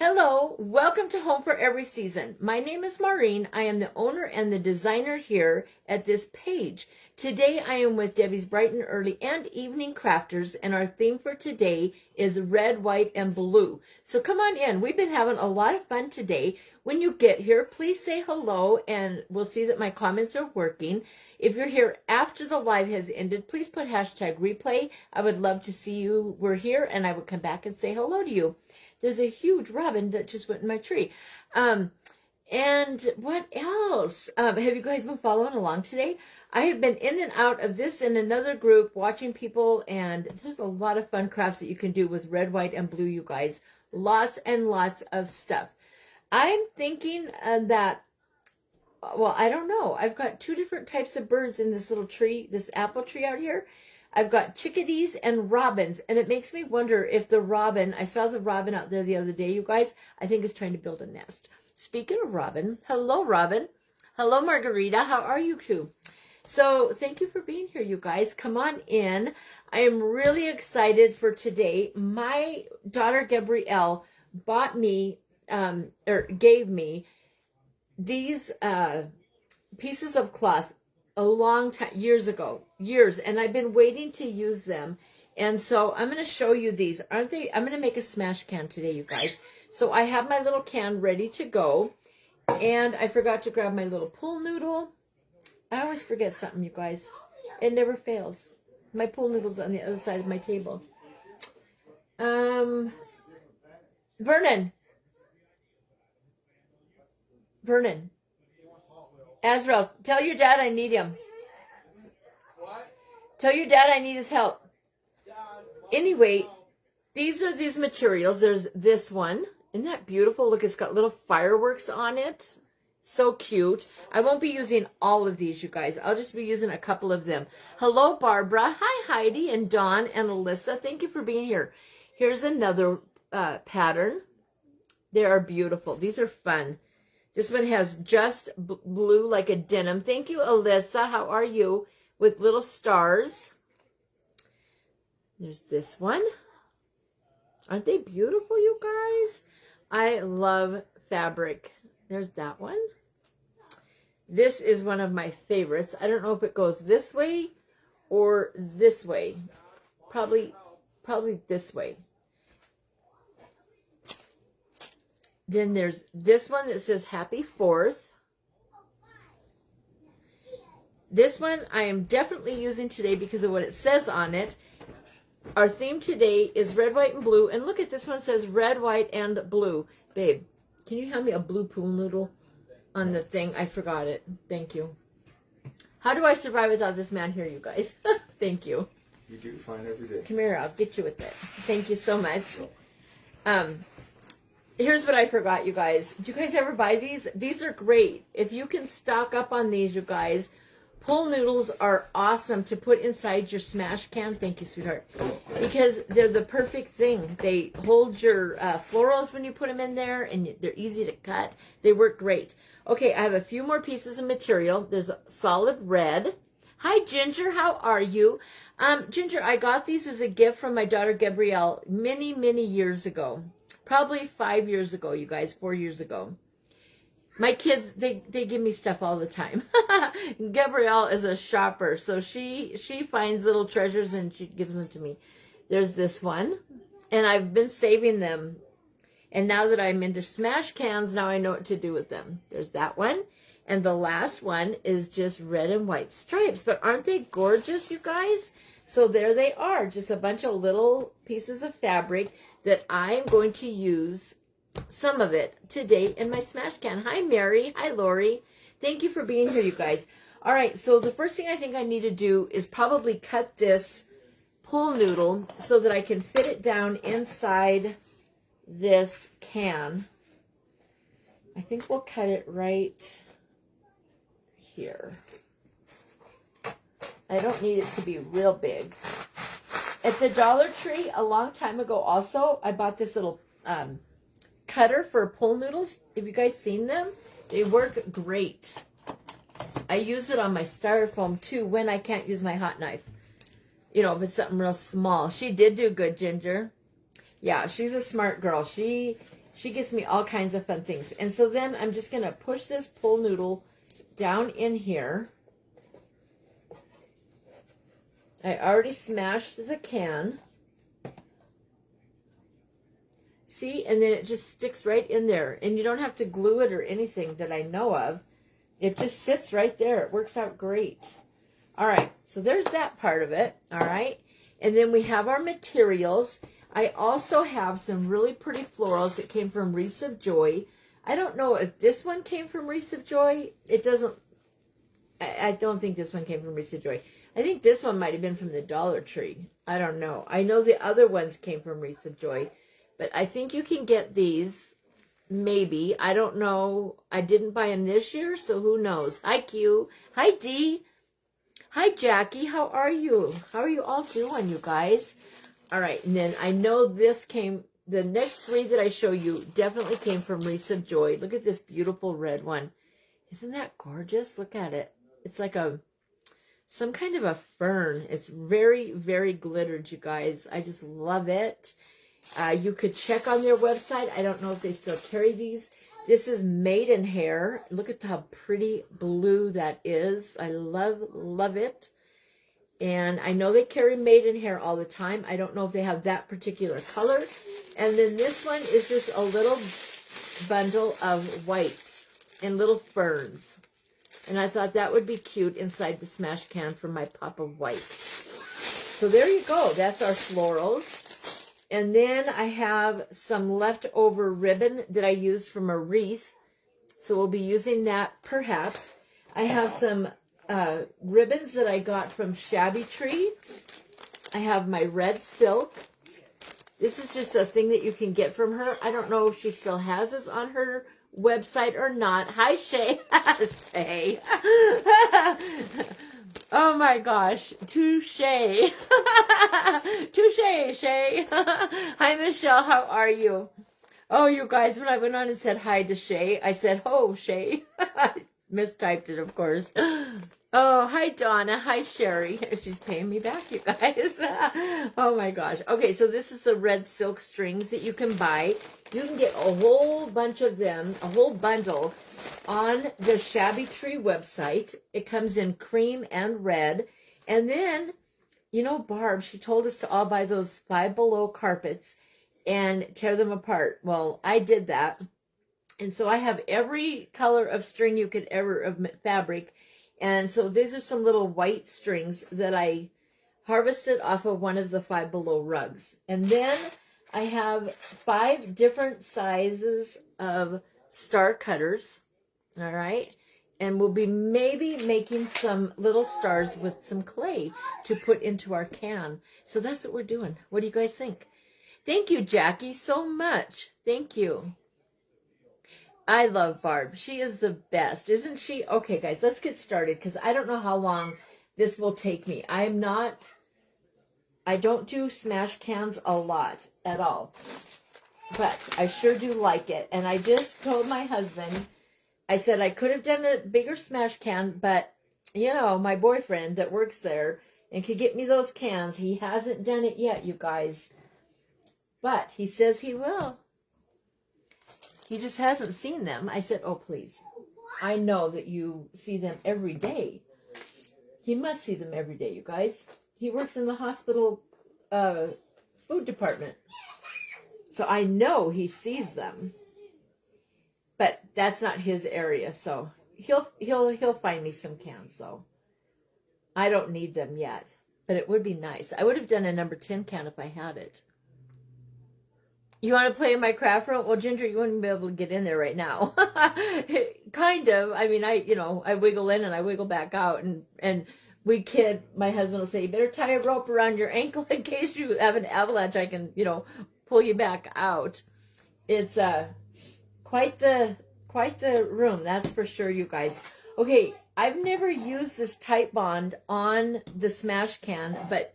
Hello, welcome to Home for Every Season. My name is Maureen. I am the owner and the designer here at this page. Today I am with Debbie's Bright and Early and Evening Crafters, and our theme for today is red, white, and blue. So come on in. We've been having a lot of fun today. When you get here, please say hello, and we'll see that my comments are working. If you're here after the live has ended, please put hashtag replay. I would love to see you were here, and I would come back and say hello to you. There's a huge robin that just went in my tree. And what else? Have you guys been following along today? I have been in and out of this and another group watching people, and there's a lot of fun crafts that you can do with red, white, and blue, you guys. Lots and lots of stuff. I'm thinking that, well, I don't know. I've got two different types of birds in this little tree, this apple tree out here. I've got chickadees and robins, and it makes me wonder if the robin, I saw the robin out there the other day, you guys, I think is trying to build a nest. Speaking of robin, hello, Robin. Hello, Margarita. How are you two? So thank you for being here, you guys. Come on in. I am really excited for today. My daughter, Gabrielle, bought me, gave me these pieces of cloth a long time, years ago, and I've been waiting to use them. And so I'm going to show you these. Aren't they? I'm going to make a smash can today, you guys. So I have my little can ready to go, and I forgot to grab my little pool noodle. I always forget something, you guys. It never fails. My pool noodle's on the other side of my table. Vernon. Azrael, tell your dad I need him. What? Tell your dad I need his help. Anyway, these are these materials. There's this one. Isn't that beautiful? Look, it's got little fireworks on it. So cute. I won't be using all of these, you guys. I'll just be using a couple of them. Hello, Barbara. Hi, Heidi and Dawn and Alyssa. Thank you for being here. Here's another pattern. They are beautiful. These are fun. This one has just blue like a denim. Thank you, Alyssa. How are you? With little stars. There's this one. Aren't they beautiful, you guys? I love fabric. There's that one. This is one of my favorites. I don't know if it goes this way or this way. Probably this way. Then there's this one that says Happy 4th. This one I am definitely using today because of what it says on it. Our theme today is red, white, and blue. And look at this one, says red, white, and blue. Babe, can you hand me a blue pool noodle on the thing? I forgot it. Thank you. How do I survive without this man here, you guys? Thank you. You do fine every day. Come here, I'll get you with it. Thank you so much. Here's what I forgot, you guys. Did you guys ever buy these? These are great. If you can stock up on these, you guys, pool noodles are awesome to put inside your smash can. Thank you, sweetheart. Because they're the perfect thing. They hold your florals when you put them in there, and they're easy to cut. They work great. Okay, I have a few more pieces of material. There's a solid red. Hi, Ginger. How are you? Ginger, I got these as a gift from my daughter, Gabrielle, many, many years ago. Probably 5 years ago, you guys, 4 years ago. My kids, they give me stuff all the time. Gabrielle is a shopper, so she finds little treasures and she gives them to me. There's this one, and I've been saving them. And now that I'm into smash cans, now I know what to do with them. There's that one. And the last one is just red and white stripes. But aren't they gorgeous, you guys? So there they are, just a bunch of little pieces of fabric that I'm going to use some of it today in my smash can. Hi, Mary. Hi, Lori. Thank you for being here, you guys. All right, so the first thing I think I need to do is probably cut this pool noodle so that I can fit it down inside this can. I think we'll cut it right here. I don't need it to be real big. At the Dollar Tree a long time ago also, I bought this little cutter for pool noodles. Have you guys seen them? They work great. I use it on my styrofoam too when I can't use my hot knife. You know, if it's something real small. She did do good, Ginger. Yeah, she's a smart girl. She She gets me all kinds of fun things. And so then I'm just going to push this pull noodle down in here. I already smashed the can. See, and then it just sticks right in there. And you don't have to glue it or anything that I know of. It just sits right there. It works out great. All right, so there's that part of it. All right, and then we have our materials. I also have some really pretty florals that came from Wreaths of Joy. I don't know if this one came from Wreaths of Joy. It doesn't, I don't think this one came from Wreaths of Joy. I think this one might have been from the Dollar Tree. I don't know. I know the other ones came from Wreaths of Joy, but I think you can get these, maybe. I don't know. I didn't buy them this year, so who knows. Hi, Q. Hi, Dee. Hi, Jackie. How are you? How are you all doing, you guys? All right, and then I know this came, the next three that I show you definitely came from Wreaths of Joy. Look at this beautiful red one. Isn't that gorgeous? Look at it. It's like some kind of a fern. It's very, very glittered, you guys. I just love it. You could check on their website. I don't know if they still carry these. This is Maidenhair. Look at how pretty blue that is. I love it. And I know they carry Maidenhair all the time. I don't know if they have that particular color. And then this one is just a little bundle of whites and little ferns. And I thought that would be cute inside the Smashcan for my pop of white. So there you go. That's our florals. And then I have some leftover ribbon that I used from a wreath. So we'll be using that perhaps. I have some ribbons that I got from Shabby Tree. I have my red silk. This is just a thing that you can get from her. I don't know if she still has this on her website or not. Hi, Shay. Shay. Oh my gosh. Touche. Touche, Shay. Hi, Michelle. How are you? Oh, you guys, when I went on and said hi to Shay, I said, ho, Shay. Mistyped it, of course. Oh, hi, Donna. Hi, Sherry. She's paying me back, you guys. Oh, my gosh. Okay, so this is the red silk strings that you can buy. You can get a whole bunch of them, a whole bundle, on the Shabby Tree website. It comes in cream and red. And then, you know, Barb, she told us to all buy those Five Below carpets and tear them apart. Well, I did that. And so I have every color of string you could ever, of fabric. And so these are some little white strings that I harvested off of one of the Five Below rugs. And then I have 5 different sizes of star cutters. All right. And we'll be maybe making some little stars with some clay to put into our can. So that's what we're doing. What do you guys think? Thank you, Jackie, so much. Thank you. I love Barb. She is the best, isn't she? Okay, guys, let's get started because I don't know how long this will take me. I don't do smash cans a lot at all, but I sure do like it. And I just told my husband, I said I could have done a bigger smash can, but, you know, my boyfriend that works there and could get me those cans, he hasn't done it yet, you guys. But he says he will. He just hasn't seen them. I said, oh, please. I know that you see them every day. He must see them every day, you guys. He works in the hospital food department. So I know he sees them. But that's not his area, so he'll find me some cans, though. I don't need them yet, but it would be nice. I would have done a number 10 can if I had it. You want to play in my craft room? Well, Ginger, you wouldn't be able to get in there right now. Kind of. I mean, I wiggle in and I wiggle back out, and we kid. My husband will say, "You better tie a rope around your ankle in case you have an avalanche. I can, pull you back out." It's quite the room, that's for sure, you guys. Okay, I've never used this Tight Bond on the Smash Can, but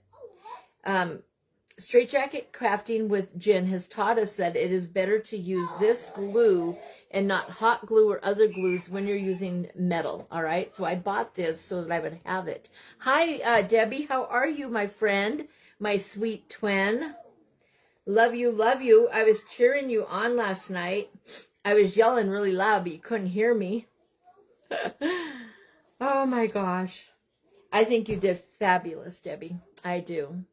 Straight Jacket Crafting with Jen has taught us that it is better to use this glue and not hot glue or other glues when you're using metal, all right? So I bought this so that I would have it. Hi, Debbie, how are you, my friend, my sweet twin? Love you, love you. I was cheering you on last night. I was yelling really loud, but you couldn't hear me. Oh my gosh. I think you did fabulous, Debbie. I do.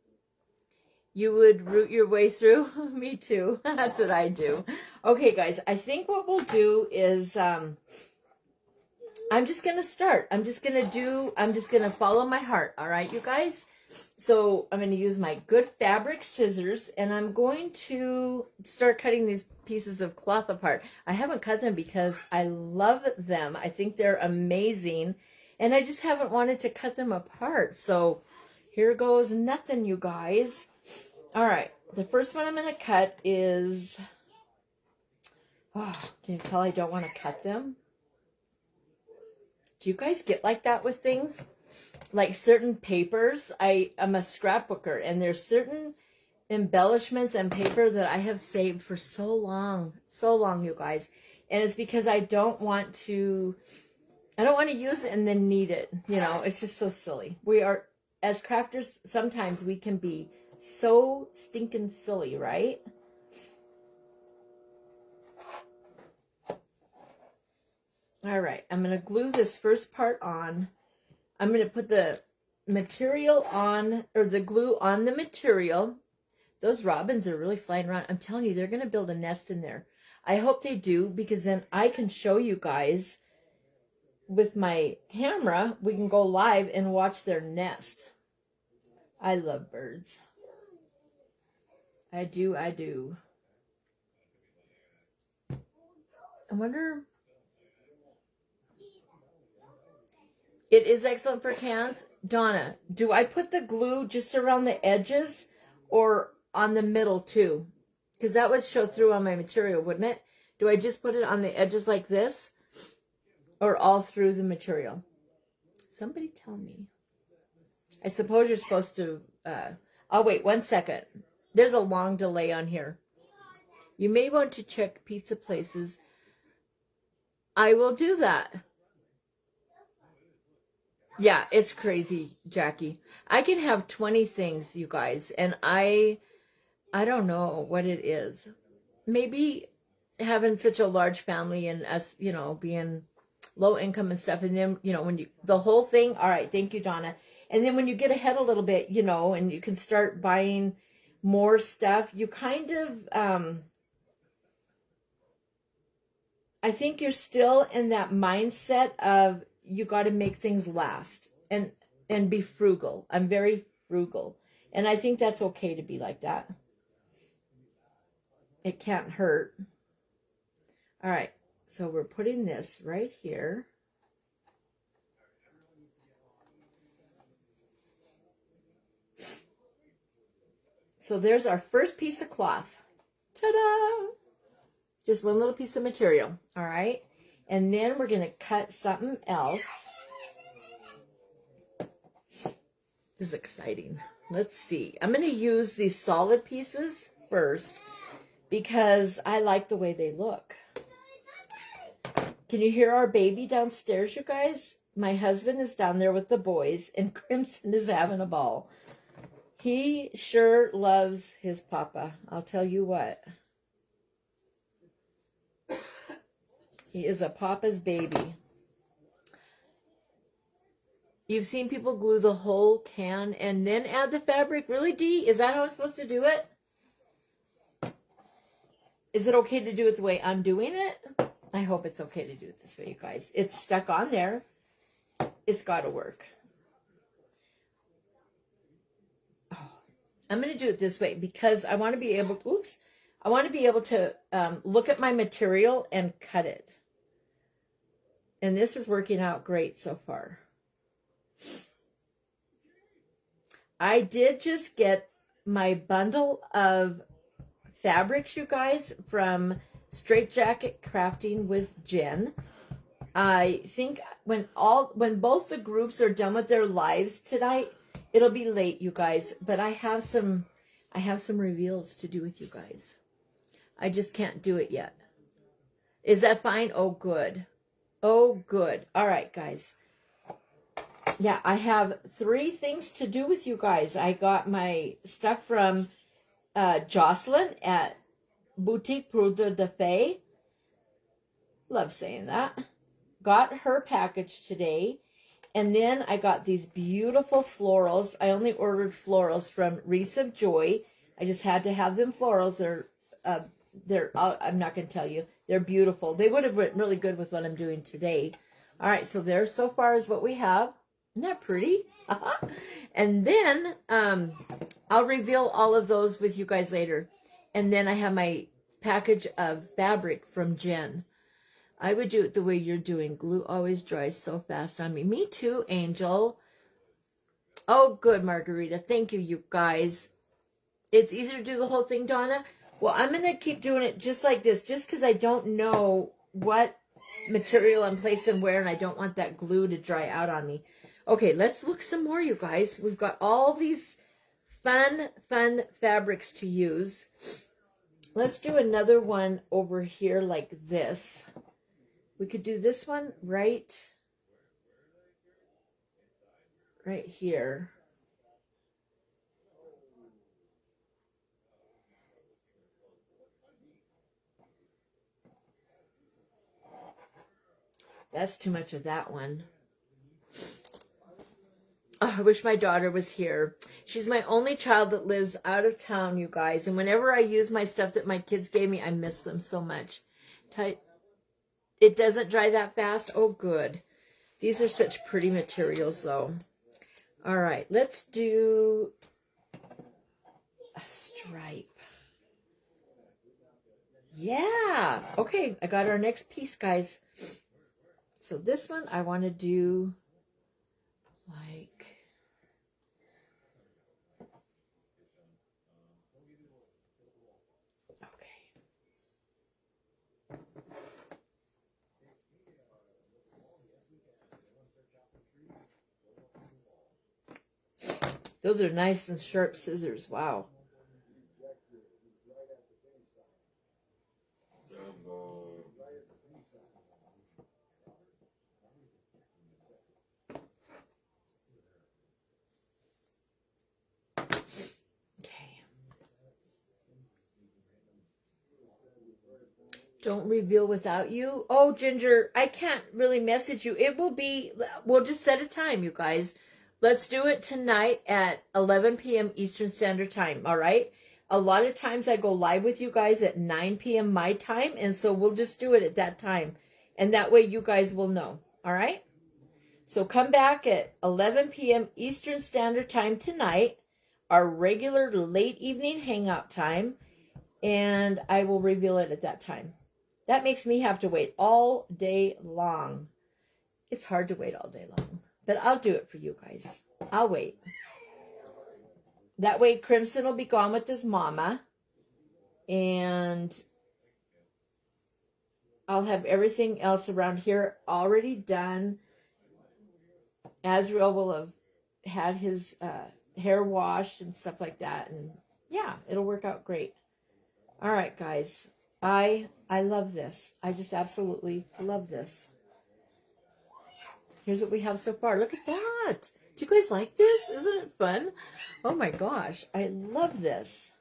You would root your way through? Me too. That's what I do. Okay, guys, I think what we'll do is, I'm just going to start. I'm just going to follow my heart. All right, you guys? So I'm going to use my good fabric scissors, and I'm going to start cutting these pieces of cloth apart. I haven't cut them because I love them. I think they're amazing, and I just haven't wanted to cut them apart. So here goes nothing, you guys. All right, the first one I'm going to cut is, oh, can you tell I don't want to cut them? Do you guys get like that with things? Like certain papers, I'm a scrapbooker, and there's certain embellishments and paper that I have saved for so long, you guys. And it's because I don't want to use it and then need it. You know, it's just so silly. We are, as crafters, sometimes we can be so stinking silly, right? All right, I'm going to glue this first part on. I'm going to put the material on, or the glue on the material. Those robins are really flying around. I'm telling you, they're going to build a nest in there. I hope they do, because then I can show you guys with my camera. We can go live and watch their nest. I love birds. I do. I wonder... It is excellent for cans. Donna, do I put the glue just around the edges or on the middle too? Because that would show through on my material, wouldn't it? Do I just put it on the edges like this or all through the material? Somebody tell me. I suppose you're supposed to... I'll wait 1 second. There's a long delay on here. You may want to check pizza places. I will do that. Yeah, it's crazy, Jackie. I can have 20 things, you guys, and I don't know what it is. Maybe having such a large family and us, you know, being low income and stuff, and then, you know, when you, the whole thing, all right, thank you, Donna. And then when you get ahead a little bit, you know, and you can start buying more stuff, you kind of, I think you're still in that mindset of, you got to make things last and be frugal. I'm very frugal. And I think that's okay to be like that. It can't hurt. All right. So we're putting this right here. So there's our first piece of cloth. Ta-da! Just one little piece of material. All right. And then we're going to cut something else. This is exciting. Let's see. I'm going to use these solid pieces first because I like the way they look. Can you hear our baby downstairs, you guys? My husband is down there with the boys, and Crimson is having a ball. He sure loves his papa. I'll tell you what. He is a papa's baby. You've seen people glue the whole can and then add the fabric. Really, Dee? Is that how I'm supposed to do it? Is it okay to do it the way I'm doing it? I hope it's okay to do it this way, you guys. It's stuck on there. It's got to work. Oh, I'm going to do it this way because I want to be able to, oops, I want to be able to look at my material and cut it. And this is working out great so far. I did just get my bundle of fabrics, you guys, from Straight Jacket Crafting with Jen. I think when both the groups are done with their lives tonight, it'll be late, you guys. But I have some reveals to do with you guys. I just can't do it yet. Is that fine? Oh, good. Oh, good. All right, guys. Yeah, I have 3 things to do with you guys. I got my stuff from Jocelyn at Boutique Poudre de Fée. Love saying that. Got her package today. And then I got these beautiful florals. I only ordered florals from Reese of Joy. I just had to have them florals. They're I'm not going to tell you. They're beautiful. They would have been really good with what I'm doing today. All right, so there so far is what we have. Isn't that pretty? And then I'll reveal all of those with you guys later. And then I have my package of fabric from Jen. I would do it the way you're doing. Glue always dries so fast on me. Me too, Angel. Oh, good, Margarita. Thank you, you guys. It's easier to do the whole thing, Donna. Well, I'm going to keep doing it just like this, just because I don't know what material I'm placing where, and I don't want that glue to dry out on me. Okay, let's look some more, you guys. We've got all these fun fabrics to use. Let's do another one over here like this. We could do this one right here. That's too much of that one. Oh, I wish my daughter was here. She's my only child that lives out of town, you guys. And whenever I use my stuff that my kids gave me, I miss them so much. It doesn't dry that fast. Oh, good. These are such pretty materials, though. All right, let's do a stripe. Yeah. Okay, I got our next piece, guys. So this one I want to do like... Those are nice and sharp scissors. Wow. Okay. Don't reveal without you. Oh, Ginger, I can't really message you. It will be, we'll just set a time, you guys. Let's do it tonight at 11 p.m. Eastern Standard Time, all right? A lot of times I go live with you guys at 9 p.m. my time, and so we'll just do it at that time. And that way you guys will know, all right? So come back at 11 p.m. Eastern Standard Time tonight, our regular late evening hangout time, and I will reveal it at that time. That makes me have to wait all day long. It's hard to wait all day long. But I'll do it for you guys. I'll wait. That way Crimson will be gone with his mama. And I'll have everything else around here already done. Azrael will have had his hair washed and stuff like that. And yeah, it'll work out great. All right, guys. I love this. I just absolutely love this. Here's what we have so far. Look at that. Do you guys like this? Isn't it fun? Oh my gosh. I love this.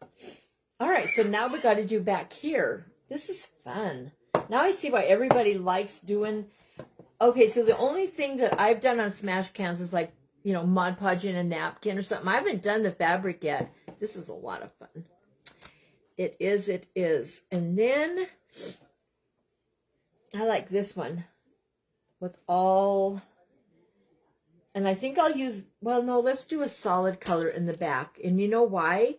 All right. So now we got to do back here. This is fun. Now I see why everybody likes doing. Okay. So the only thing that I've done on Smashcans is like, you know, Mod Podging a napkin or something. I haven't done the fabric yet. This is a lot of fun. It is. It is. And then I like this one with all... And I think I'll use, well, no, let's do a solid color in the back. And you know why?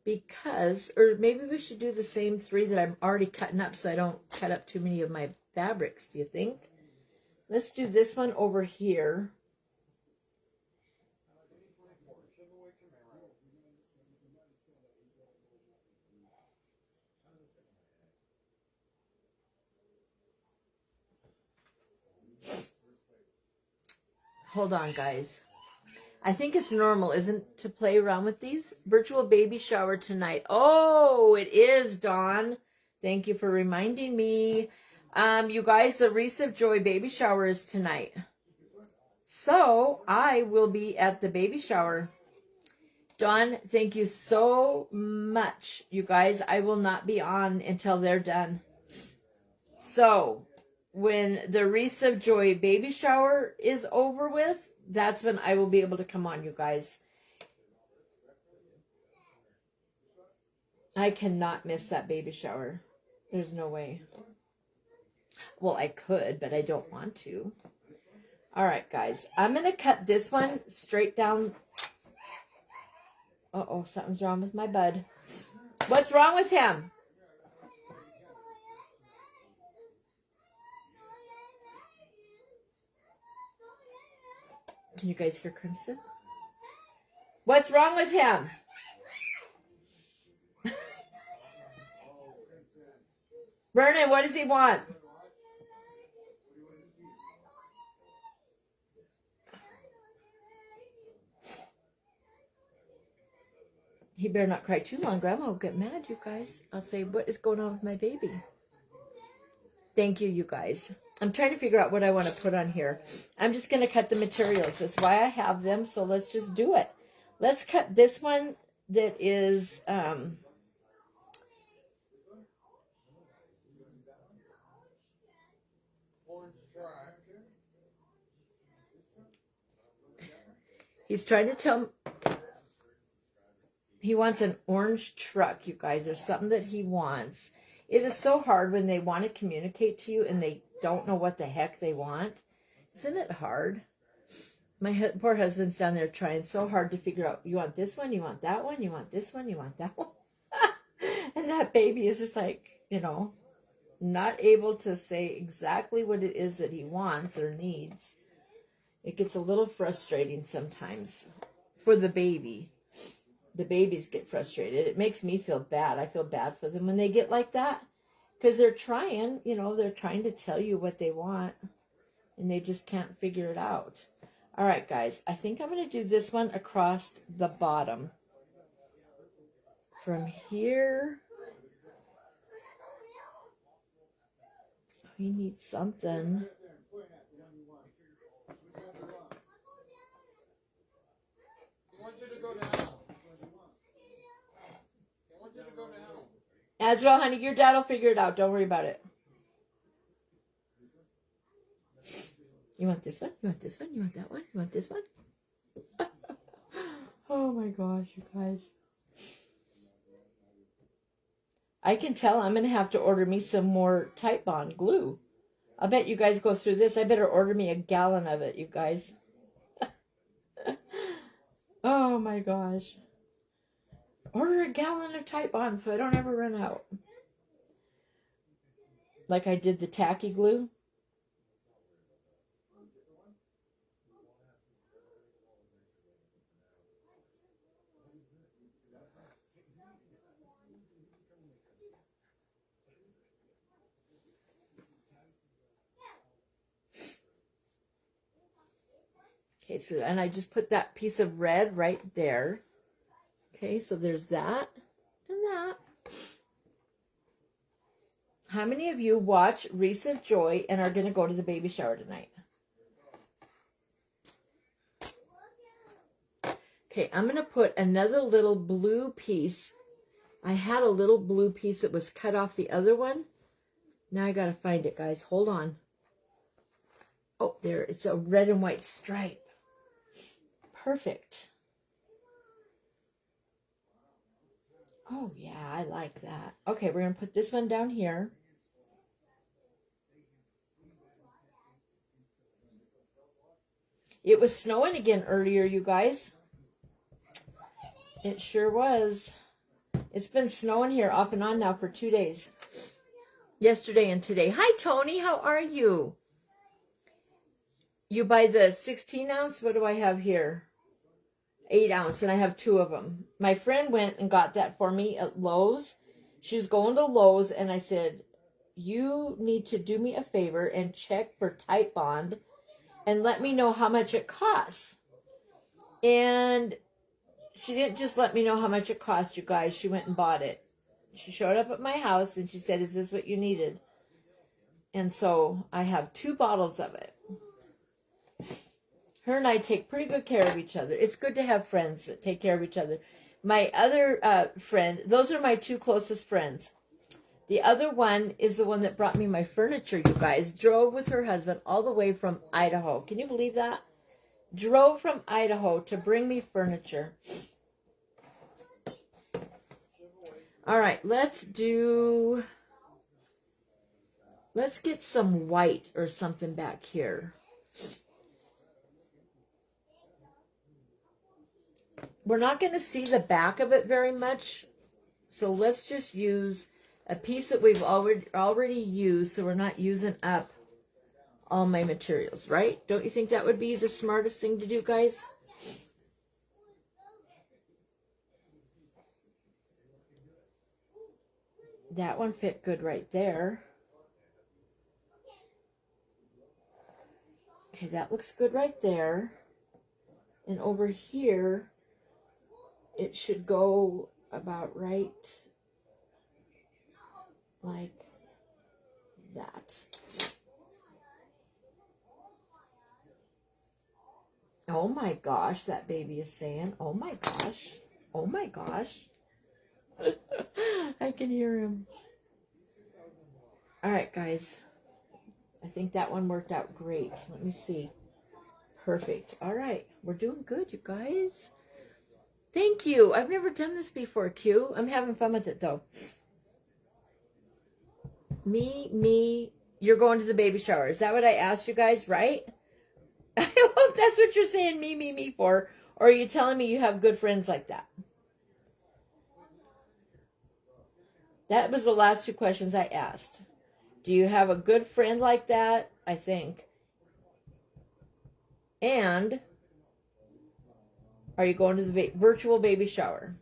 Because, or maybe we should do the same three that I'm already cutting up so I don't cut up too many of my fabrics, do you think? Let's do this one over here. Hold on, guys. I think it's normal, isn't it, to play around with these? Virtual baby shower tonight. Oh, it is, Dawn. Thank you for reminding me. You guys, the Reese of Joy baby shower is tonight. So I will be at the baby shower. Dawn, thank you so much, you guys. I will not be on until they're done. So, when the Wreaths of Joy baby shower is over with, that's when I will be able to come on, you guys. I cannot miss that baby shower. There's no way. Well, I could, but I don't want to. All right, guys. I'm going to cut this one straight down. Uh-oh, something's wrong with my bud. What's wrong with him? Can you guys hear Crimson? What's wrong with him? Vernon, what does he want? He better not cry too long. Grandma will get mad, you guys. I'll say, what is going on with my baby? Thank you, you guys. I'm trying to figure out what I want to put on here. I'm just going to cut the materials. That's why I have them, so let's just do it. Let's cut this one that is... he's trying to tell... He wants an orange truck, you guys. There's something that he wants. It is so hard when they want to communicate to you and they don't know what the heck they want. Isn't it hard? My poor husband's down there trying so hard to figure out, you want this one, you want that one, you want this one, you want that one. And that baby is just like, you know, not able to say exactly what it is that he wants or needs. It gets a little frustrating sometimes for the baby. The babies get frustrated. It makes me feel bad. I feel bad for them when they get like that. Because they're trying, you know, they're trying to tell you what they want. And they just can't figure it out. All right, guys. I think I'm going to do this one across the bottom. From here. We need something. Azrael, honey, your dad will figure it out. Don't worry about it. You want this one? You want this one? You want that one? You want this one? Oh my gosh, you guys. I can tell I'm going to have to order me some more Type Bond glue. I bet you guys go through this. I better order me a gallon of it, you guys. Oh my gosh. Order a gallon of Type Bond so I don't ever run out. Like I did the tacky glue. Okay, so, and I just put that piece of red right there. Okay, so there's that and that. How many of you watch Wreaths of Joy and are going to go to the baby shower tonight? Okay, I'm going to put another little blue piece. I had a little blue piece that was cut off the other one. Now I got to find it, guys. Hold on. Oh, there. It's a red and white stripe. Perfect. Oh, yeah, I like that. Okay, we're going to put this one down here. It was snowing again earlier, you guys. It sure was. It's been snowing here off and on now for 2 days. Yesterday and today. Hi, Tony. How are you? You buy the 16 ounce? What do I have here? 8 ounce, and I have 2 of them. My friend went and got that for me at Lowe's. She was going to Lowe's, and I said, you need to do me a favor and check for Type Bond and let me know how much it costs. And she didn't just let me know how much it cost, you guys. She went and bought it. She showed up at my house, and she said, is this what you needed? And so I have 2 bottles of it. Her and I take pretty good care of each other. It's good to have friends that take care of each other. My other friend, those are my two closest friends. The other one is the one that brought me my furniture, you guys. Drove with her husband all the way from Idaho. Can you believe that? Drove from Idaho to bring me furniture. All right, let's get some white or something back here. We're not going to see the back of it very much, so let's just use a piece that we've already used, so we're not using up all my materials, right? Don't you think that would be the smartest thing to do, guys? That one fit good right there. Okay, that looks good right there. And over here, it should go about right like that. Oh my gosh, that baby is saying, oh my gosh, oh my gosh. I can hear him. All right, guys. I think that one worked out great. Let me see. Perfect. All right. We're doing good, you guys. Thank you. I've never done this before, Q. I'm having fun with it, though. Me. You're going to the baby shower. Is that what I asked you guys, right? I hope that's what you're saying me for. Or are you telling me you have good friends like that? That was the last two questions I asked. Do you have a good friend like that? I think. And are you going to the virtual baby shower?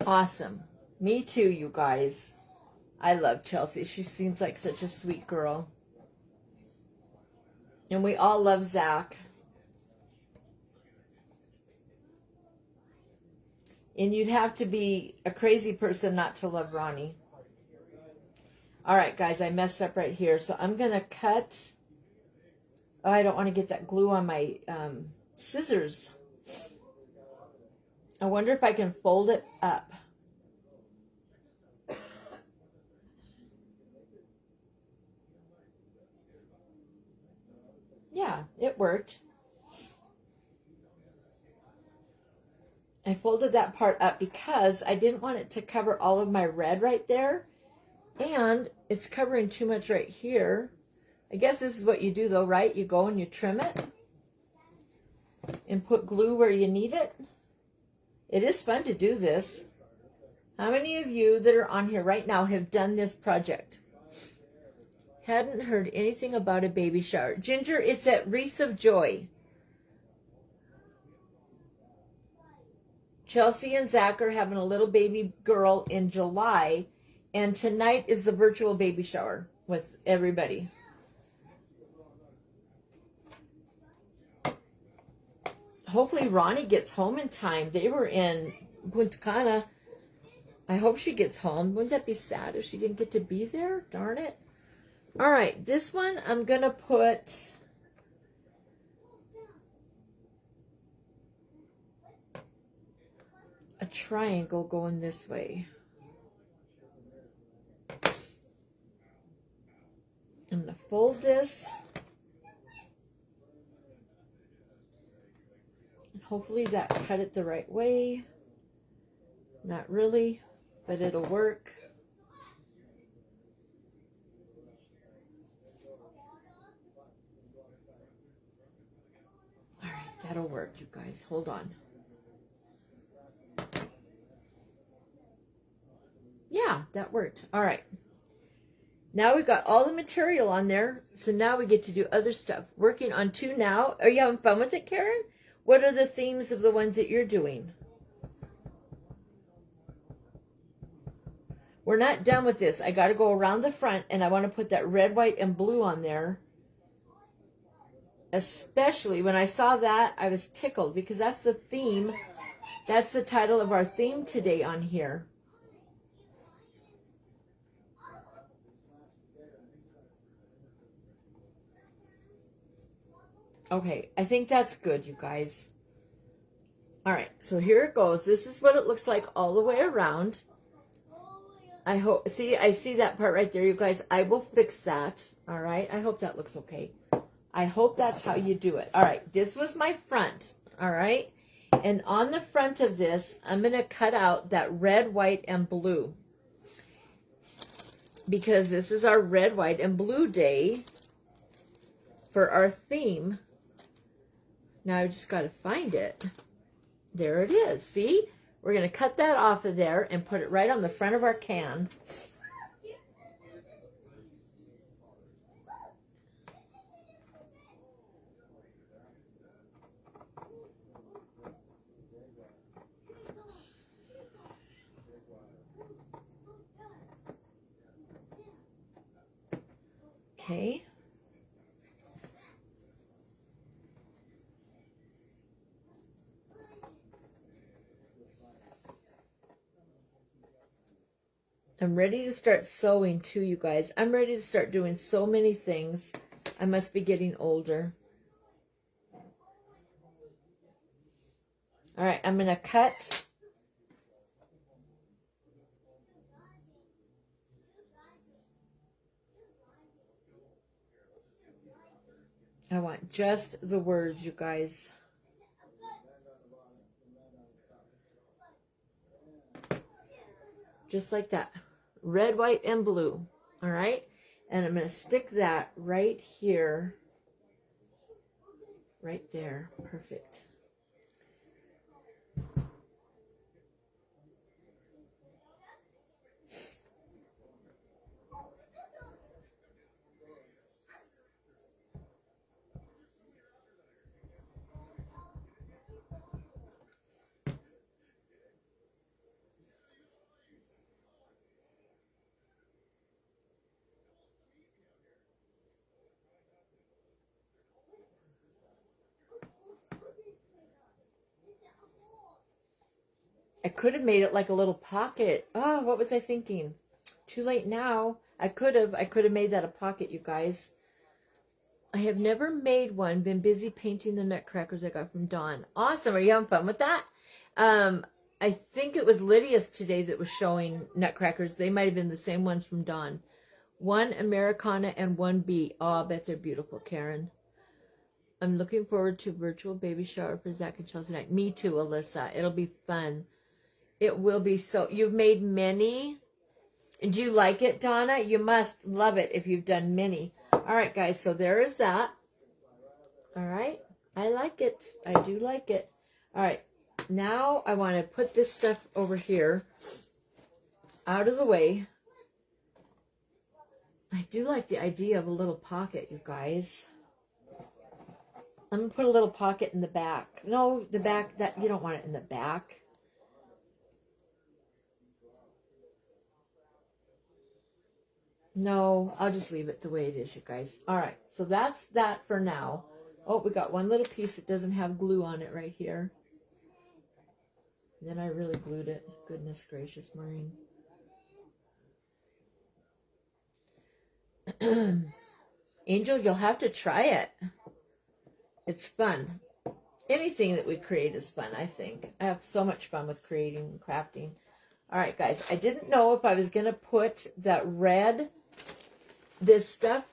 Awesome. Me too, you guys. I love Chelsea. She seems like such a sweet girl. And we all love Zach. And you'd have to be a crazy person not to love Ronnie. All right, guys, I messed up right here. So I'm going to cut. Oh, I don't want to get that glue on my scissors. I wonder if I can fold it up. Yeah, it worked. I folded that part up because I didn't want it to cover all of my red right there. And it's covering too much right here. I guess this is what you do though, right? You go and you trim it and put glue where you need it. It is fun to do this. How many of you that are on here right now have done this project? Hadn't heard anything about a baby shower. Ginger, it's at Wreaths of Joy. Chelsea and Zach are having a little baby girl in July. And tonight is the virtual baby shower with everybody. Hopefully Ronnie gets home in time. They were in Punta Cana. I hope she gets home. Wouldn't that be sad if she didn't get to be there? Darn it. All right, this one I'm going to put a triangle going this way. I'm going to fold this. And hopefully that cut it the right way. Not really, but it'll work. All right. That'll work, you guys. Hold on. Yeah, that worked. All right. Now we've got all the material on there, so now we get to do other stuff. Working on 2 now. Are you having fun with it, Karen? What are the themes of the ones that you're doing? We're not done with this. I got to go around the front, and I want to put that red, white, and blue on there. Especially when I saw that, I was tickled because that's the theme. That's the title of our theme today on here. Okay, I think that's good, you guys. All right, so here it goes. This is what it looks like all the way around. I hope, see, I see that part right there, you guys. I will fix that, all right? I hope that looks okay. I hope that's how you do it. All right, this was my front, all right? And on the front of this, I'm going to cut out that red, white, and blue. Because this is our red, white, and blue day for our theme. Now I just got to find it. There it is. See? We're going to cut that off of there and put it right on the front of our can. Okay. I'm ready to start sewing too, you guys. I'm ready to start doing so many things. I must be getting older. All right, I'm going to cut. I want just the words, you guys. Just like that. Red, white, and blue. All right? And I'm going to stick that right here. Right there. Perfect. I could have made it like a little pocket. Oh, what was I thinking? Too late now. I could have made that a pocket, you guys. I have never made one. Been busy painting the nutcrackers I got from Dawn. Awesome. Are you having fun with that? I think it was Lydia's today that was showing nutcrackers. They might have been the same ones from Dawn. 1 Americana and 1 B. Oh, I bet they're beautiful, Karen. I'm looking forward to virtual baby shower for Zach and Chelsea night. Me too, Alyssa. It'll be fun. It will be so. You've made many. And do you like it, Donna? You must love it if you've done many. All right, guys. So there is that. All right. I like it. I do like it. All right. Now I want to put this stuff over here out of the way. I do like the idea of a little pocket, you guys. I'm going to put a little pocket in the back. No, the back, that you don't want it in the back. No, I'll just leave it the way it is, you guys. All right, so that's that for now. Oh, we got one little piece that doesn't have glue on it right here. And then I really glued it. Goodness gracious, Maureen. Angel, you'll have to try it. It's fun. Anything that we create is fun, I think. I have so much fun with creating and crafting. All right, guys. I didn't know if I was going to put that red, this stuff.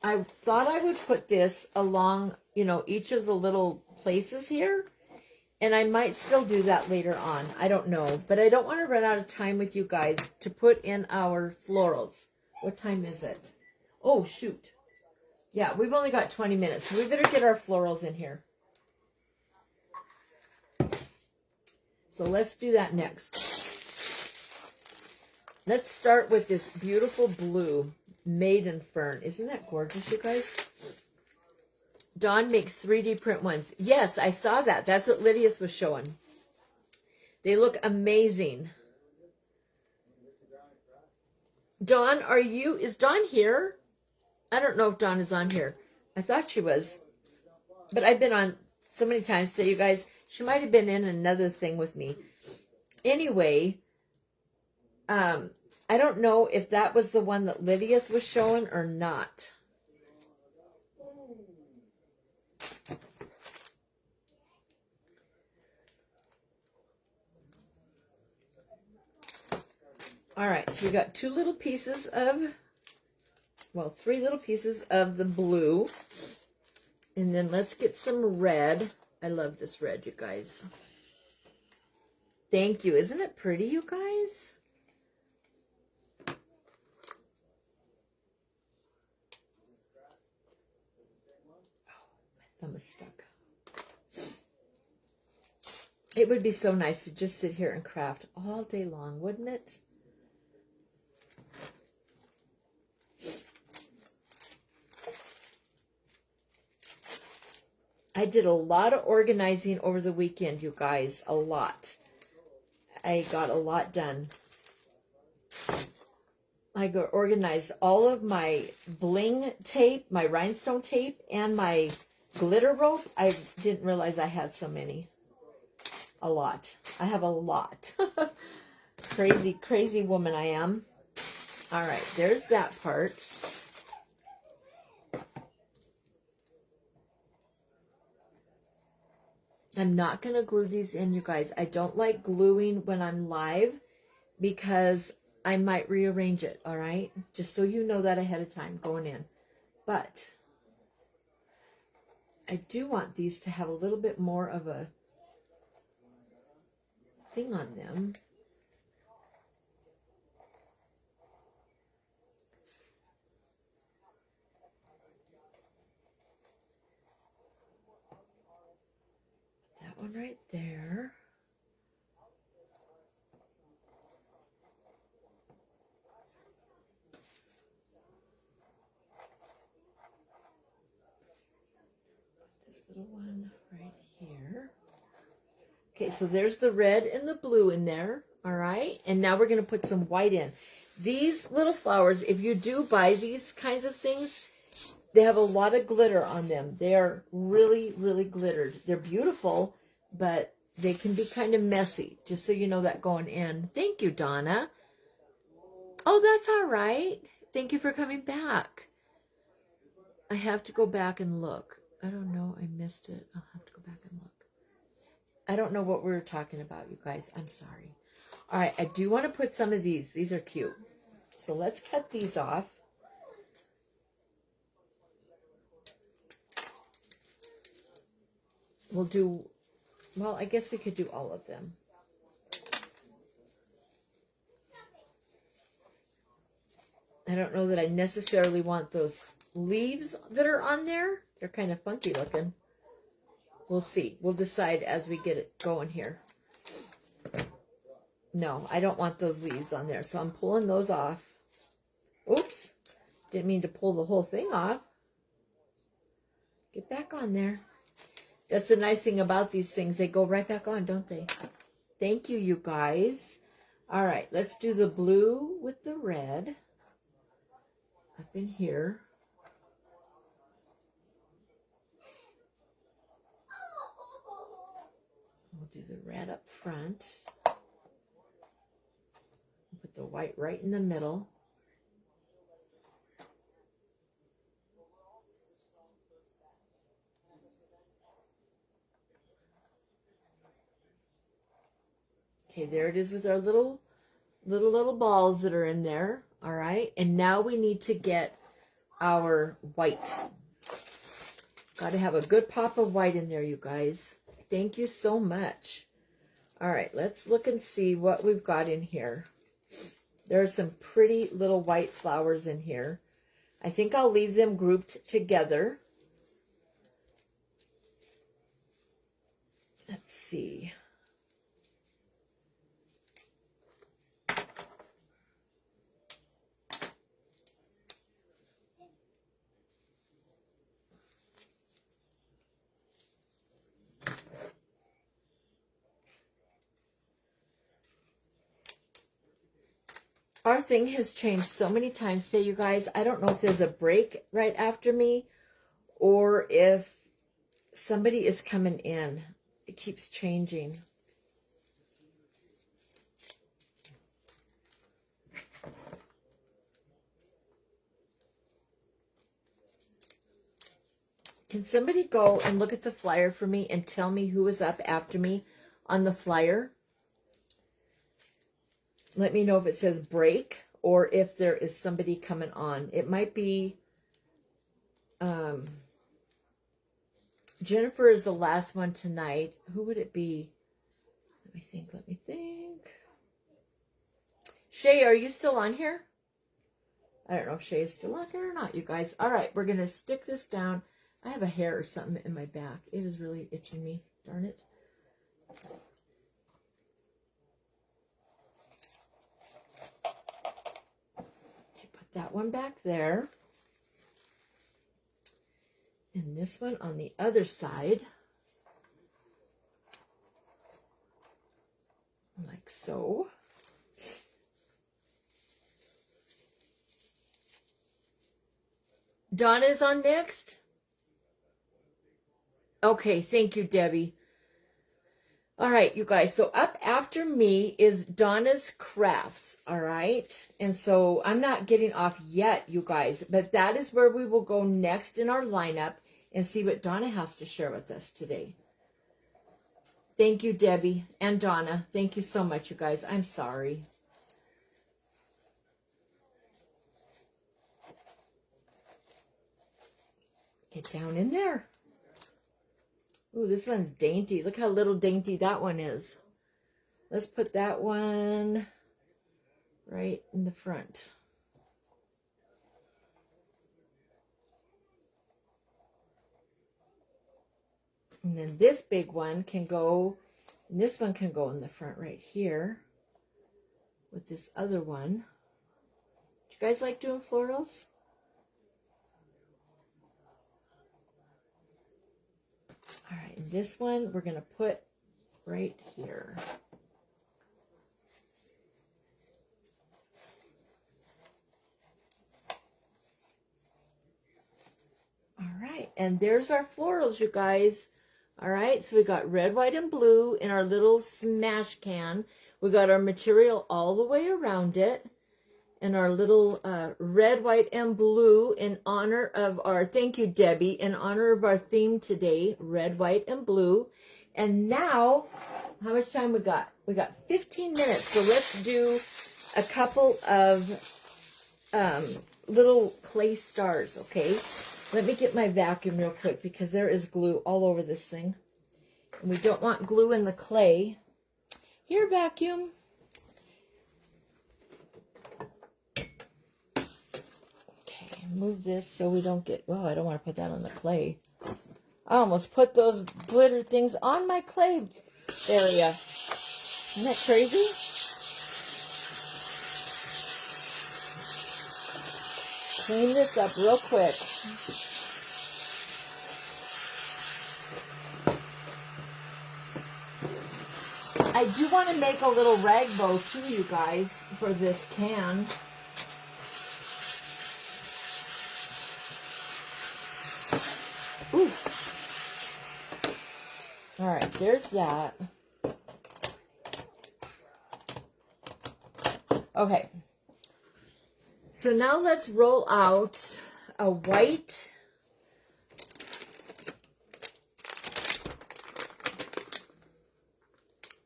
I thought I would put this along, you know, each of the little places here. And I might still do that later on. I don't know. But I don't want to run out of time with you guys to put in our florals. What time is it? Oh, shoot. Yeah, we've only got 20 minutes. So we better get our florals in here. So let's do that next. Let's start with this beautiful blue maiden fern. Isn't that gorgeous, you guys? Dawn makes 3D print ones. Yes, I saw that. That's what Lydia's was showing. They look amazing. Dawn, is Dawn here? I don't know if Dawn is on here. I thought she was. But I've been on so many times today, you guys. She might have been in another thing with me. Anyway, I don't know if that was the one that Lydia's was showing or not. All right, so we got three little pieces of the blue. And then let's get some red. I love this red, you guys. Thank you. Isn't it pretty, you guys? Oh, my thumb is stuck. It would be so nice to just sit here and craft all day long, wouldn't it? I did a lot of organizing over the weekend, you guys. A lot. I got a lot done. I organized all of my bling tape, my rhinestone tape, and my glitter rope. I didn't realize I had so many. A lot. I have a lot. Crazy, crazy woman I am. All right, there's that part. I'm not going to glue these in, you guys. I don't like gluing when I'm live because I might rearrange it, all right? Just so you know that ahead of time going in. But I do want these to have a little bit more of a thing on them. That one right there. This little one right here. Okay, so there's the red and the blue in there, all right? And now we're going to put some white in. These little flowers, if you do buy these kinds of things, they have a lot of glitter on them. They are really, really glittered. They're beautiful, but they can be kind of messy, just so you know that going in. Thank you, Donna. Oh, that's all right. Thank you for coming back. I have to go back and look. I don't know. I missed it. I'll have to go back and look. I don't know what we were talking about, you guys. I'm sorry. All right, I do want to put some of these. These are cute. So let's cut these off. We'll do, well, I guess we could do all of them. I don't know that I necessarily want those leaves that are on there. They're kind of funky looking. We'll see. We'll decide as we get it going here. No, I don't want those leaves on there. So I'm pulling those off. Oops. Didn't mean to pull the whole thing off. Get back on there. That's the nice thing about these things. They go right back on, don't they? Thank you, you guys. All right, let's do the blue with the red. Up in here. We'll do the red up front. Put the white right in the middle. Okay, there it is with our little balls that are in there. All right, and now we need to get our white. Got to have a good pop of white in there, you guys. Thank you so much. All right, let's look and see what we've got in here. There are some pretty little white flowers in here. I think I'll leave them grouped together. Let's see. Our thing has changed so many times today, you guys. I don't know if there's a break right after me or if somebody is coming in. It keeps changing. Can somebody go and look at the flyer for me and tell me who is up after me on the flyer? Let me know if it says break or if there is somebody coming on. It might be Jennifer is the last one tonight. Who would it be? Let me think. Shay, are you still on here? I don't know if Shay is still on here or not, you guys. All right, we're going to stick this down. I have a hair or something in my back. It is really itching me. Darn it. Okay, put that one back there. And this one on the other side. Like so. Donna's on next? Okay, thank you, Debbie. All right, you guys. So up after me is Donna's Crafts, all right? And so I'm not getting off yet, you guys, but that is where we will go next in our lineup and see what Donna has to share with us today. Thank you, Debbie and Donna. Thank you so much, you guys. I'm sorry. Get down in there. Ooh, this one's dainty. Look how little dainty that one is. Let's put that one right in the front. And then this big one can go, and this one can go in the front right here with this other one. Do you guys like doing florals? All right, and this one we're going to put right here. All right, and there's our florals, you guys. All right, so we got red, white, and blue in our little Smashcan. We got our material all the way around it. And our little red, white, and blue in honor of our, thank you, Debbie, in honor of our theme today, red, white, and blue. And now, how much time we got? We got 15 minutes. So let's do a couple of little clay stars, okay? Let me get my vacuum real quick because there is glue all over this thing. And we don't want glue in the clay. Here, vacuum. Move this so we don't get, well, I don't want to put that on the clay. I almost put those glitter things on my clay area. Isn't that crazy? Clean this up real quick. I do want to make a little rag bow too, you guys, for this can. Ooh. All right, there's that. Okay. So now let's roll out a white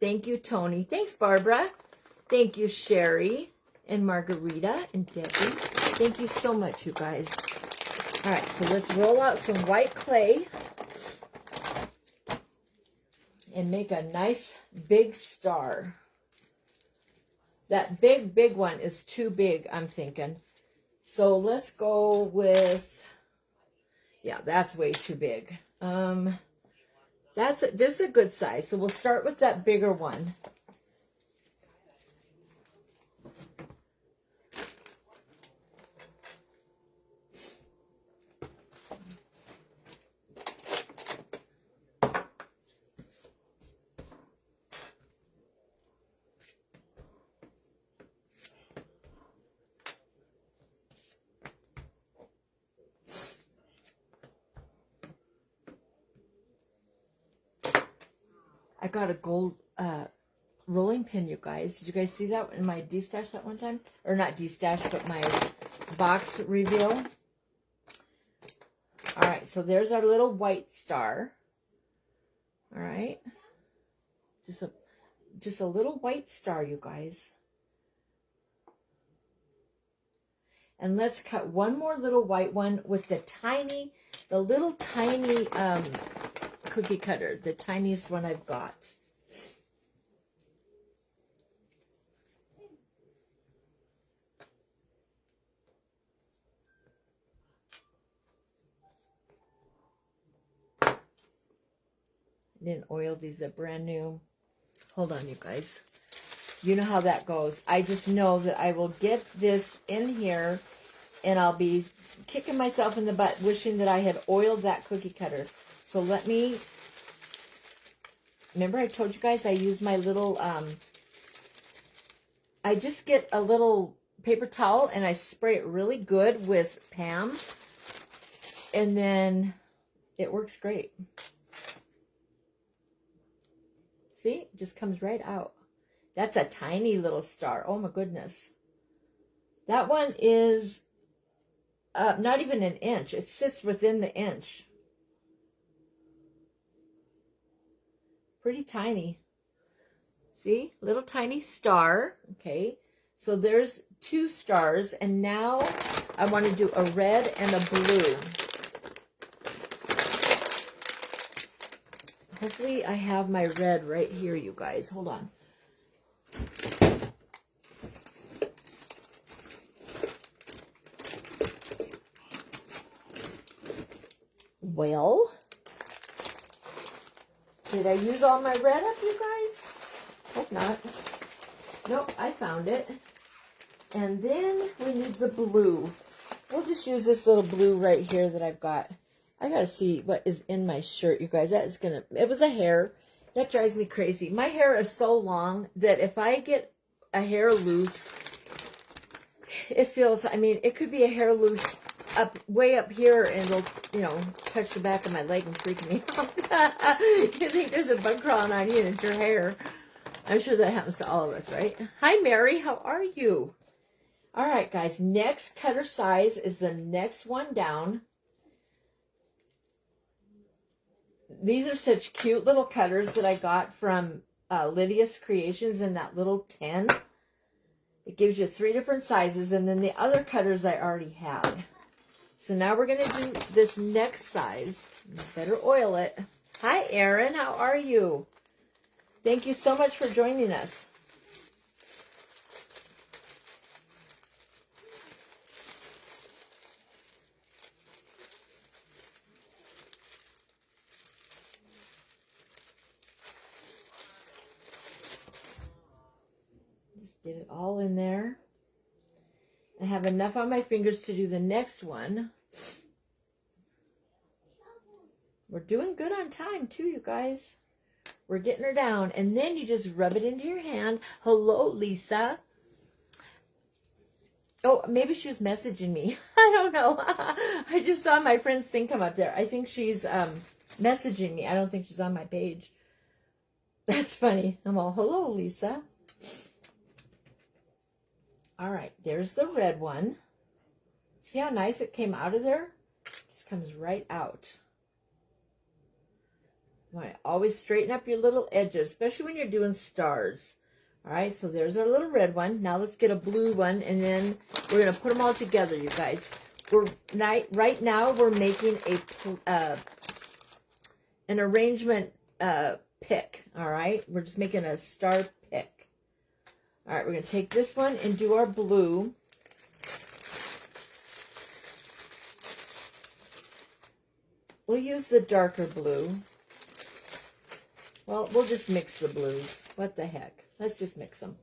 Thank you, Tony. Thanks, Barbara. Thank you, Sherry and Margarita and Debbie. Thank you so much, you guys. All right, so let's roll out some white clay and make a nice big star. That big one is too big, I'm thinking. So let's go with, yeah, that's way too big. This is a good size. So we'll start with that bigger one. I got a gold rolling pin, you guys. Did you guys see that in my D-stash that one time? Or not D-stash, but my box reveal. All right, so there's our little white star. All right. Just a little white star, you guys. And let's cut one more little white one with the little tiny cookie cutter, the tiniest one I've got. Didn't oil these, are brand new. Hold on, you guys. You know how that goes. I just know that I will get this in here and I'll be kicking myself in the butt wishing that I had oiled that cookie cutter. So let me, remember I told you guys I use my little, I just get a little paper towel and I spray it really good with Pam. And then it works great. See, it just comes right out. That's a tiny little star. Oh my goodness. That one is not even an inch. It sits within the inch. Pretty tiny. See, little tiny star. Okay, so there's 2 stars. And now I want to do a red and a blue. Hopefully I have my red right here, you guys. Hold on. Well, did I use all my red up, you guys? Hope not. Nope, I found it. And then we need the blue. We'll just use this little blue right here that I've got. I gotta see what is in my shirt, you guys. That is gonna, it was a hair. That drives me crazy. My hair is so long that if I get a hair loose, it feels, I mean, it could be a hair loose way up here and it'll, you know, touch the back of my leg and freak me out. You think there's a bug crawling on you and it's your hair. I'm sure that happens to all of us, right? Hi, Mary. How are you? All right, guys. Next cutter size is the next one down. These are such cute little cutters that I got from Lydia's Creations in that little tin. It gives you 3 different sizes, and then the other cutters I already had. So now we're going to do this next size. Better oil it. Hi, Erin. How are you? Thank you so much for joining us. Get it all in there. I have enough on my fingers to do the next one. We're doing good on time too, you guys. We're getting her down. And then you just rub it into your hand. Hello, Lisa. Oh, maybe she was messaging me. I don't know. I just saw my friend's thing come up there. I think she's messaging me. I don't think she's on my page. That's funny. I'm all, hello, Lisa. All right, there's the red one. See how nice it came out of there? Just comes right out. All right, always straighten up your little edges, especially when you're doing stars. All right, so there's our little red one. Now let's get a blue one, and then we're going to put them all together, you guys. Right now, we're making an arrangement pick, all right? We're just making a star pick. All right, we're going to take this one and do our blue. We'll use the darker blue. Well, we'll just mix the blues. What the heck? Let's just mix them.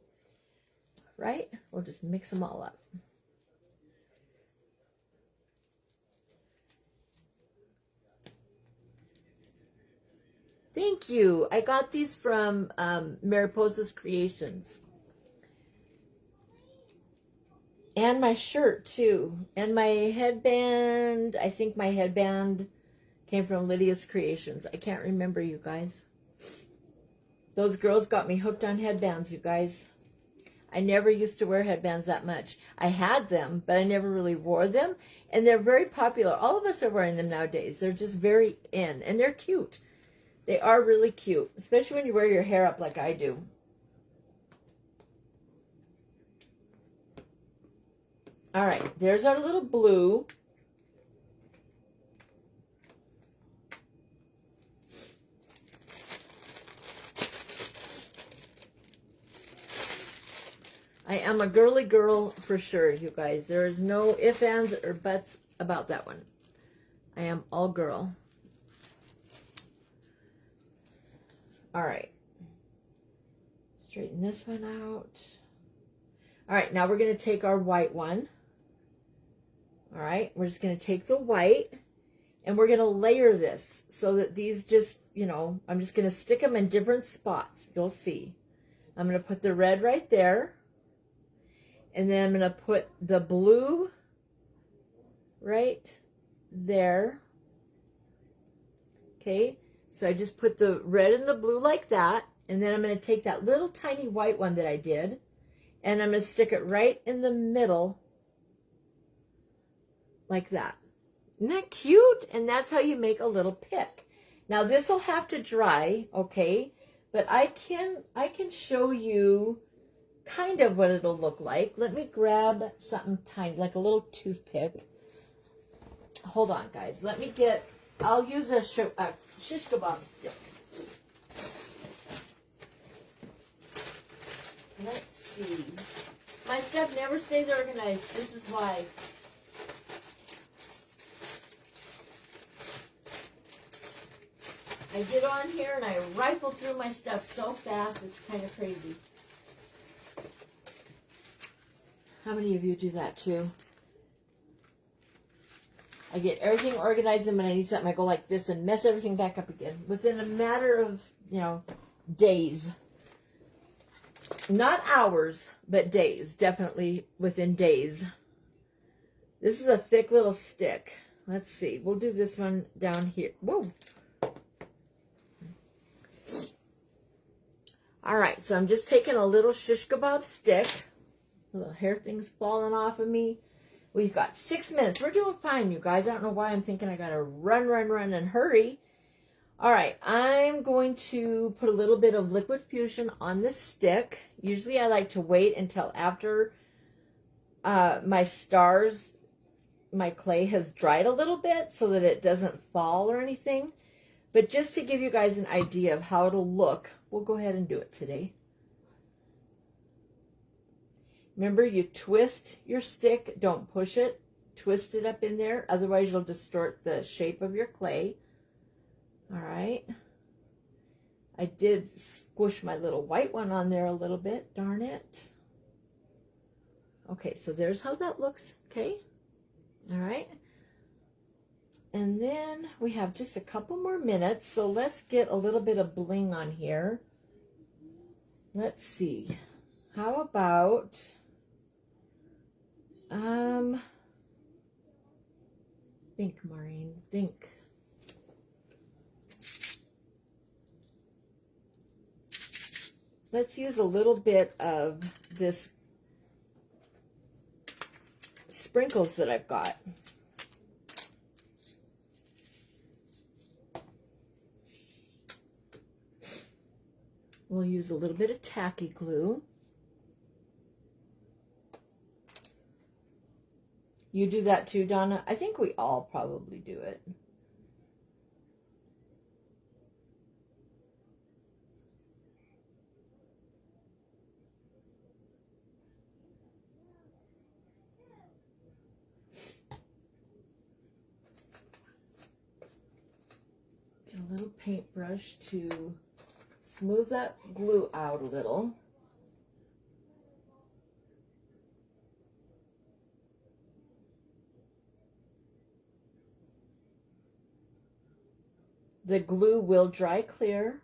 Right? We'll just mix them all up. Thank you. I got these from Mariposa's Creations. And my shirt, too. And my headband. I think my headband came from Lydia's Creations. I can't remember, you guys. Those girls got me hooked on headbands, you guys. I never used to wear headbands that much. I had them, but I never really wore them. And they're very popular. All of us are wearing them nowadays. They're just very in. And they're cute. They are really cute. Especially when you wear your hair up like I do. All right. There's our little blue. I am a girly girl for sure, you guys. There is no ifs, ands, or buts about that one. I am all girl. All right. Straighten this one out. All right, now we're going to take our white one. All right, we're just going to take the white and we're going to layer this so that these just, you know, I'm just going to stick them in different spots. You'll see. I'm going to put the red right there. And then I'm going to put the blue right there. Okay, so I just put the red and the blue like that. And then I'm going to take that little tiny white one that I did. And I'm going to stick it right in the middle like that. Isn't that cute? And that's how you make a little pick. Now this will have to dry, okay? But I can show you kind of what it'll look like. Let me grab something tiny, like a little toothpick. Hold on, guys. Let me get, I'll use a shish kebab stick. Let's see. My stuff never stays organized. This is why. I get on here and I rifle through my stuff so fast, it's kind of crazy. How many of you do that too? I get everything organized, and when I need something, I go like this and mess everything back up again within a matter of, you know, days. Not hours, but days. Definitely within days. This is a thick little stick. Let's see. We'll do this one down here. Whoa. All right, so I'm just taking a little shish kebab stick. Little hair thing's falling off of me. We've got 6 minutes. We're doing fine, you guys. I don't know why I'm thinking I gotta run and hurry. All right, I'm going to put a little bit of liquid fusion on the stick. Usually I like to wait until after my clay has dried a little bit so that it doesn't fall or anything. But just to give you guys an idea of how it'll look, we'll go ahead and do it today. Remember, you twist your stick, don't push it. Twist it up in there, otherwise you'll distort the shape of your clay. All right. I did squish my little white one on there a little bit, darn it. Okay, so there's how that looks, okay? All right. And then we have just a couple more minutes, so let's get a little bit of bling on here. Let's see. How about think, Maureen, think. Let's use a little bit of this sprinkles that I've got. We'll use a little bit of tacky glue. You do that too, Donna? I think we all probably do it. Get a little paintbrush to smooth that glue out a little. The glue will dry clear.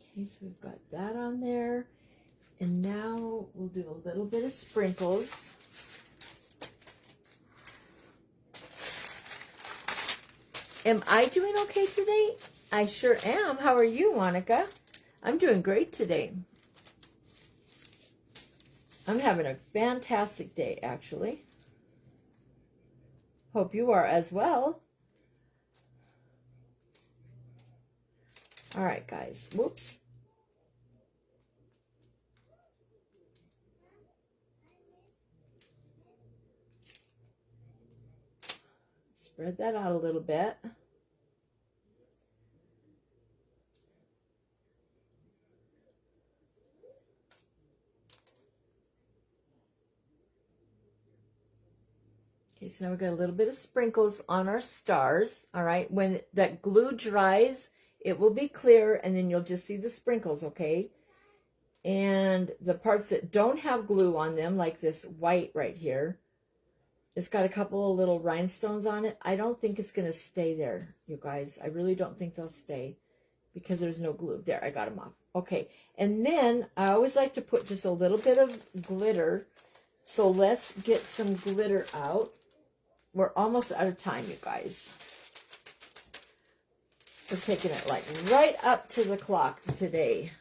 Okay, so we've got that on there. And now we'll do a little bit of sprinkles. Am I doing okay today? I sure am. How are you, Monica? I'm doing great today. I'm having a fantastic day, actually. Hope you are as well. All right, guys. Whoops. Spread that out a little bit. Okay, so now we've got a little bit of sprinkles on our stars. All right, when that glue dries, it will be clear, and then you'll just see the sprinkles, okay? And the parts that don't have glue on them, like this white right here, it's got a couple of little rhinestones on it. I don't think it's going to stay there, you guys. I really don't think they'll stay because there's no glue. There, I got them off. Okay, and then I always like to put just a little bit of glitter. So let's get some glitter out. We're almost out of time, you guys. We're taking it like right up to the clock today.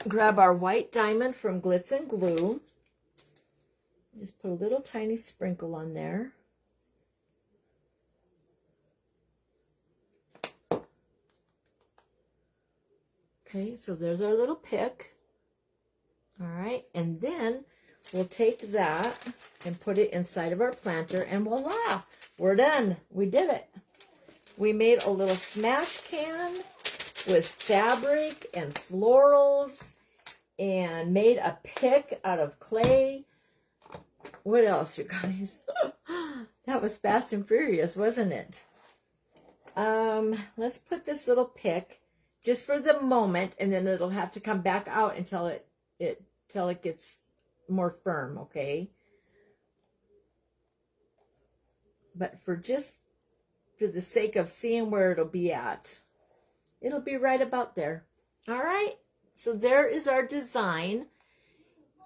Grab our white diamond from Glitz and Glue. Just put a little tiny sprinkle on there. Okay, so there's our little pick. All right, and then we'll take that and put it inside of our planter, and voila, we're done. We did it. We made a little smash can with fabric and florals and made a pick out of clay. What else, you guys? That was fast and furious, wasn't it? Let's put this little pick just for the moment, and then it'll have to come back out until it gets more firm, okay? But for the sake of seeing where it'll be at, it'll be right about there. All right, so there is our design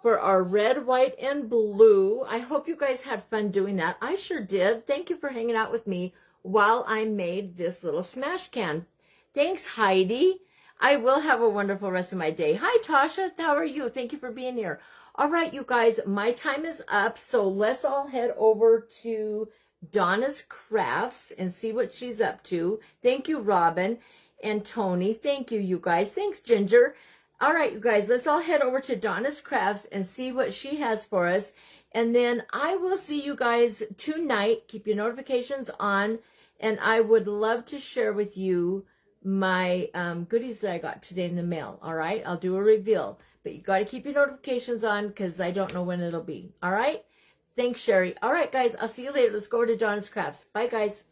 for our red, white, and blue. I hope you guys had fun doing that. I sure did. Thank you for hanging out with me while I made this little smash can. Thanks, Heidi. I will have a wonderful rest of my day. Hi, Tasha. How are you? Thank you for being here. All right, you guys, my time is up, so let's all head over to Donna's Crafts and see what she's up to. Thank you, Robin and Tony. Thank you, you guys. Thanks, Ginger. All right, you guys, let's all head over to Donna's Crafts and see what she has for us. And then I will see you guys tonight. Keep your notifications on. And I would love to share with you my goodies that I got today in the mail. All right, I'll do a reveal. But you got to keep your notifications on because I don't know when it'll be. All right? Thanks, Sherry. All right, guys, I'll see you later. Let's go over to Donna's Crafts. Bye, guys.